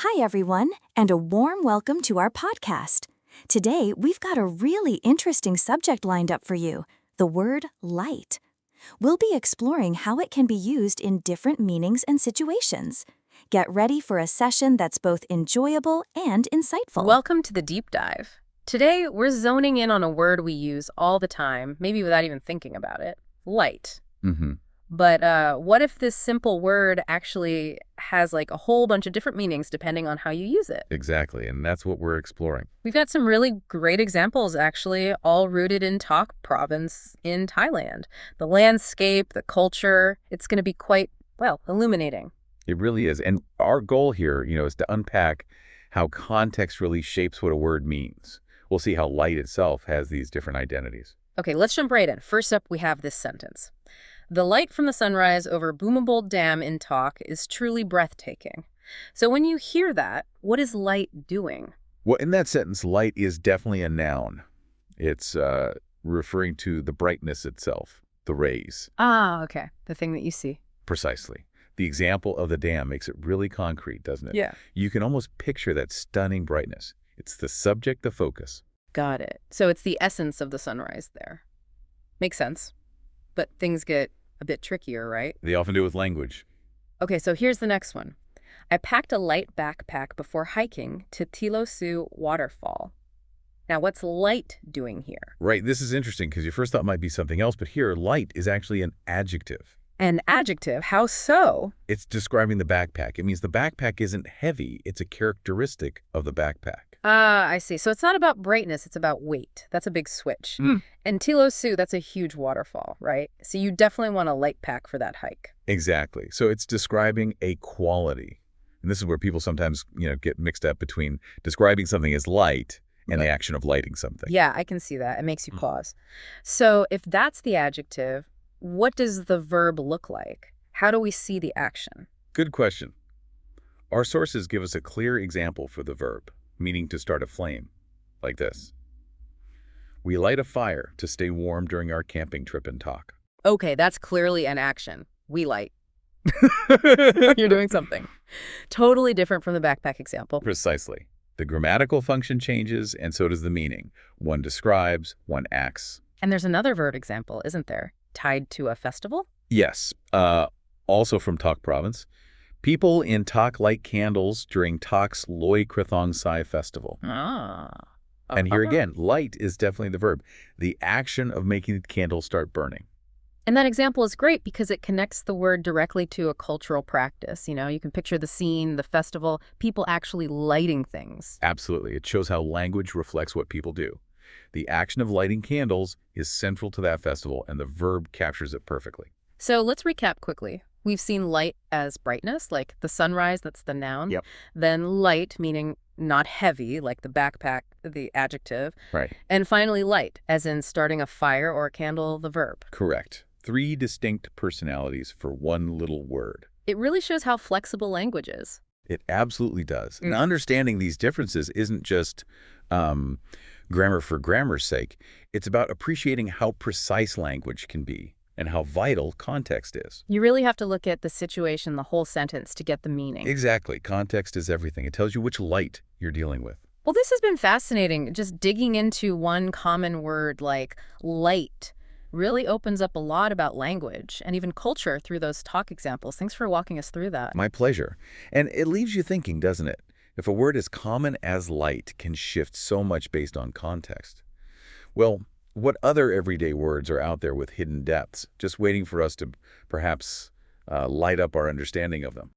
Hi, everyone, and a warm welcome to our podcast. Today, we've got a really interesting subject lined up for you, the word light. We'll be exploring how it can be used in different meanings and situations. Get ready for a session that's both enjoyable and insightful. Welcome to the deep dive. Today, we're zoning in on a word we use all the time, maybe without even thinking about it, light. But what if this simple word actually has like a whole bunch of different meanings depending on how you use it? Exactly, and that's what we're exploring. We've got some really great examples, actually, all rooted in Tak province in Thailand. The landscape, the culture, it's going to be quite, well, illuminating. It really is. And our goal here, is to unpack how context really shapes what a word means. We'll see how light itself has these different identities. Okay, let's jump right in. First up, we have this sentence. The light from the sunrise over Boomabold Dam in Tak is truly breathtaking. So when you hear that, what is light doing? Well, in that sentence, light is definitely a noun. It's referring to the brightness itself, the rays. Ah, okay. The thing that you see. Precisely. The example of the dam makes it really concrete, doesn't it? Yeah. You can almost picture that stunning brightness. It's the subject, the focus. Got it. So it's the essence of the sunrise there. Makes sense. But things get a bit trickier, right? They often do with language. Okay, so here's the next one. I packed a light backpack before hiking to Tilosu waterfall. Now, what's light doing here? Right, this is interesting because your first thought might be something else, but here, light is actually an adjective. An adjective? How so? It's describing the backpack. It means the backpack isn't heavy. It's a characteristic of the backpack. Ah, I see. So it's not about brightness, it's about weight. That's a big switch. And Tilosu, that's a huge waterfall, right? So you definitely want a light pack for that hike. Exactly. So it's describing a quality. And this is where people sometimes, get mixed up between describing something as light and the action of lighting something. Yeah, I can see that. It makes you pause. So if that's the adjective, what does the verb look like? How do we see the action? Good question. Our sources give us a clear example for the verb, meaning to start a flame, like this. We light a fire to stay warm during our camping trip in Tak. Okay, that's clearly an action. We light. You're doing something. Totally different from the backpack example. Precisely. The grammatical function changes, and so does the meaning. One describes, one acts. And there's another verb example, isn't there? Tied to a festival? Yes. Also from Tak province. People in Tak light candles during Tak's Loi Krathong Sai festival. Ah. And here again, light is definitely the verb. The action of making the candle start burning. And that example is great because it connects the word directly to a cultural practice. You can picture the scene, the festival, people actually lighting things. Absolutely. It shows how language reflects what people do. The action of lighting candles is central to that festival, and the verb captures it perfectly. So let's recap quickly. We've seen light as brightness, like the sunrise, that's the noun. Yep. Then light, meaning not heavy, like the backpack, the adjective. Right. And finally light, as in starting a fire or a candle, the verb. Correct. 3 distinct personalities for one little word. It really shows how flexible language is. It absolutely does. And understanding these differences isn't just grammar for grammar's sake. It's about appreciating how precise language can be and how vital context is. You really have to look at the situation, the whole sentence, to get the meaning. Exactly. Context is everything. It tells you which light you're dealing with. Well, this has been fascinating. Just digging into one common word like light really opens up a lot about language and even culture through those talk examples. Thanks for walking us through that. My pleasure. And it leaves you thinking, doesn't it? If a word as common as light can shift so much based on context. Well, what other everyday words are out there with hidden depths, just waiting for us to perhaps light up our understanding of them?